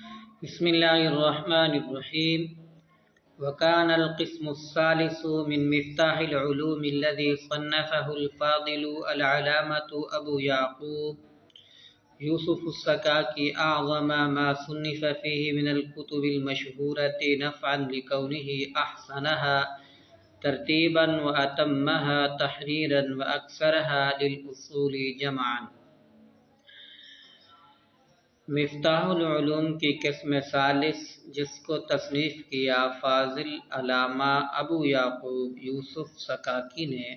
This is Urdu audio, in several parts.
بسم الله الرحمن الرحيم. وكان القسم الثالث من مفتاح العلوم الذي صنفه الفاضل العلامة أبو يعقوب يوسف السكاكي أعظم ما صنف فيه من الكتب المشهورة نفعا لكونه أحسنها ترتيبا وأتمها تحريرا وأكثرها للأصول جمعا. مفتاح العلوم کی قسم ثالث جس کو تصنیف کیا فاضل علامہ ابو یعقوب یوسف سکاکی نے،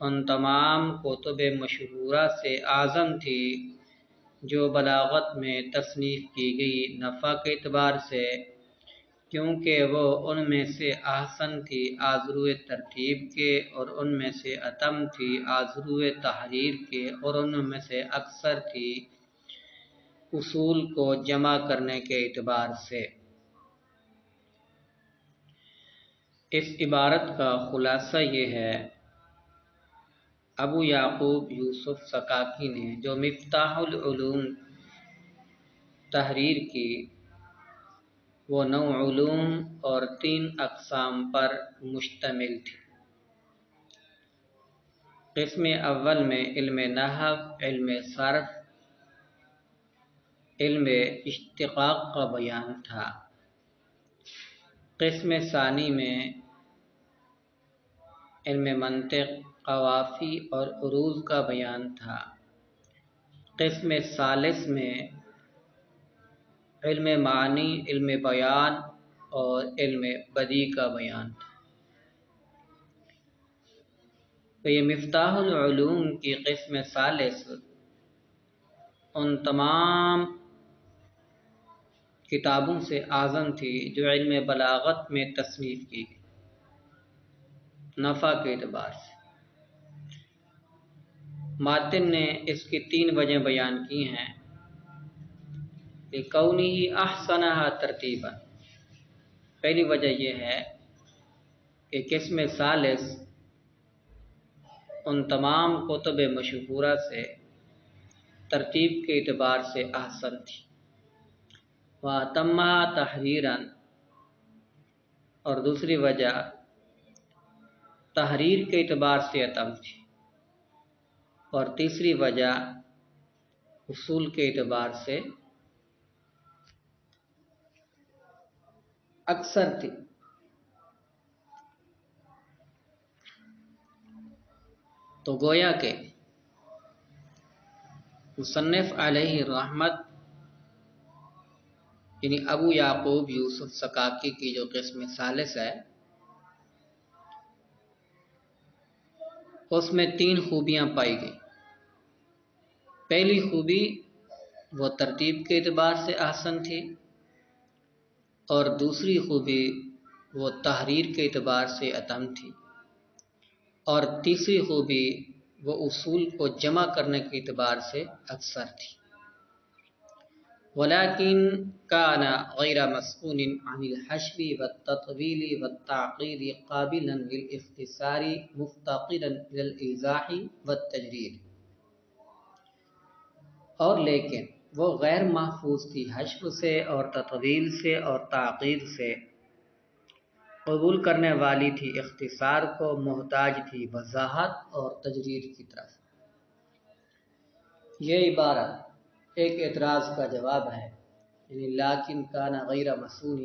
ان تمام کتب مشہورہ سے اعظم تھی جو بلاغت میں تصنیف کی گئی نفع کے اعتبار سے، کیونکہ وہ ان میں سے احسن تھی آذرو ترتیب کے، اور ان میں سے اتم تھی آذرو تحریر کے، اور ان میں سے اکثر تھی اصول کو جمع کرنے کے اعتبار سے۔ اس عبارت کا خلاصہ یہ ہے، ابو یعقوب یوسف سکاکی نے جو مفتاح العلوم تحریر کی وہ 9 علوم اور 3 اقسام پر مشتمل تھی۔ قسم اول میں علم نحو، علم صرف، علم اشتقاق کا بیان تھا۔ قسم ثانی میں علم منطق، قوافی اور عروض کا بیان تھا۔ قسم ثالث میں علم معنی، علم بیان اور علم بدیع کا بیان تھا۔ تو یہ مفتاح العلوم کی قسم ثالث ان تمام کتابوں سے اعظم تھی جو علم بلاغت میں تصنیف کی گئی نفع کے اعتبار سے۔ ماتن نے اس کی 3 وجہ بیان کی ہیں۔ لِكَوْنِهِ أَحْسَنَهَا ترتیبا، پہلی وجہ یہ ہے کہ قسم ثالث ان تمام کتب مشہورہ سے ترتیب کے اعتبار سے احسن تھی، وَأَتَمَّهَا تَحْرِيرًا، اور دوسری وجہ تحریر کے اعتبار سے اتم تھی، اور تیسری وجہ اصول کے اعتبار سے اکثر تھی۔ تو گویا کہ مصنف علیہ رحمت یعنی ابو یعقوب یوسف سکاکی کی جو قسم ثالث ہے اس میں 3 خوبیاں پائی گئی۔ پہلی خوبی وہ ترتیب کے اعتبار سے احسن تھی، اور دوسری خوبی وہ تحریر کے اعتبار سے اتم تھی، اور تیسری خوبی وہ اصول کو جمع کرنے کے اعتبار سے اکثر تھی۔ وَلَكِنْ كَانَ غَيْرَ مَسْئُولٍ عَنِ الْحَشْوِ وَالتَّطْوِيلِ وَالتَّعْقِيدِ قَابِلًا لِلْاخْتِصَارِ مُفْتَقِرًا إِلَى الْإِيضَاحِ وَالتَّجْرِيدِ، اور لیکن وہ غیر محفوظ تھی حشو سے اور تطویل سے اور تعقید سے، قبول کرنے والی تھی اختصار کو، محتاج تھی وضاحت اور تجرید کی طرف۔ یہ عبارت ایک اعتراض کا جواب ہے، یعنی لیکن کان غیر مسئول،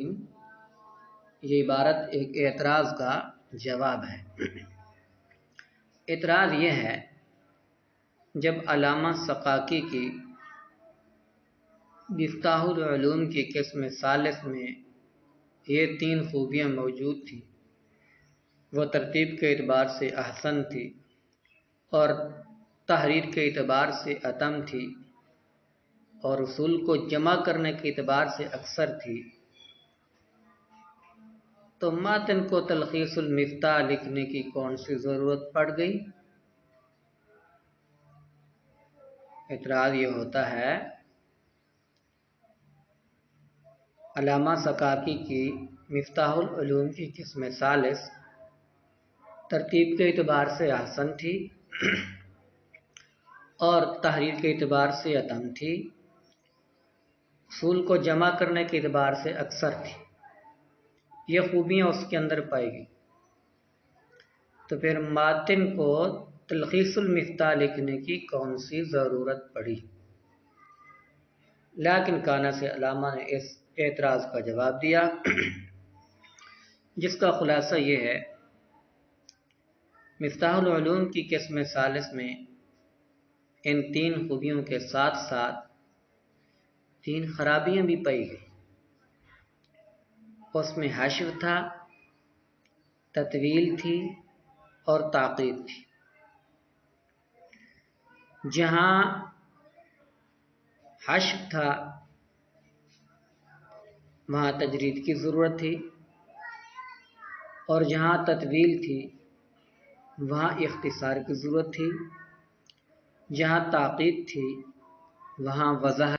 یہ عبارت ایک اعتراض کا جواب ہے۔ اعتراض یہ ہے، جب علامہ سقاکی کی مفتاح العلوم کی قسم ثالث میں یہ 3 خوبیاں موجود تھیں، وہ ترتیب کے اعتبار سے احسن تھی اور تحریر کے اعتبار سے اتم تھی، اور اصول کو جمع کرنے کے اعتبار سے اکثر تھی، تو ماتن کو تلخیص المفتاح لکھنے کی کون سی ضرورت پڑ گئی؟ اعتراض یہ ہوتا ہے، علامہ سقاکی کی مفتاح العلوم کی قسم ثالث ترتیب کے اعتبار سے احسن تھی اور تحریر کے اعتبار سے اتم تھی، اصول کو جمع کرنے کے اعتبار سے اکثر تھی، یہ خوبیاں اس کے اندر پائی گئی، تو پھر ماتن کو تلخیص المفتاح لکھنے کی کون سی ضرورت پڑی؟ لیکن کانا سے علامہ نے اس اعتراض کا جواب دیا، جس کا خلاصہ یہ ہے: مفتاح العلوم کی قسم ثالث میں ان 3 خوبیوں کے ساتھ ساتھ 3 خرابیاں بھی پائی گئی۔ اس میں حشو تھا، تطویل تھی اور تعقیب تھی۔ جہاں حشو تھا وہاں تجرید کی ضرورت تھی، اور جہاں تطویل تھی وہاں اختصار کی ضرورت تھی، جہاں تعقیب تھی وہاں وضاحت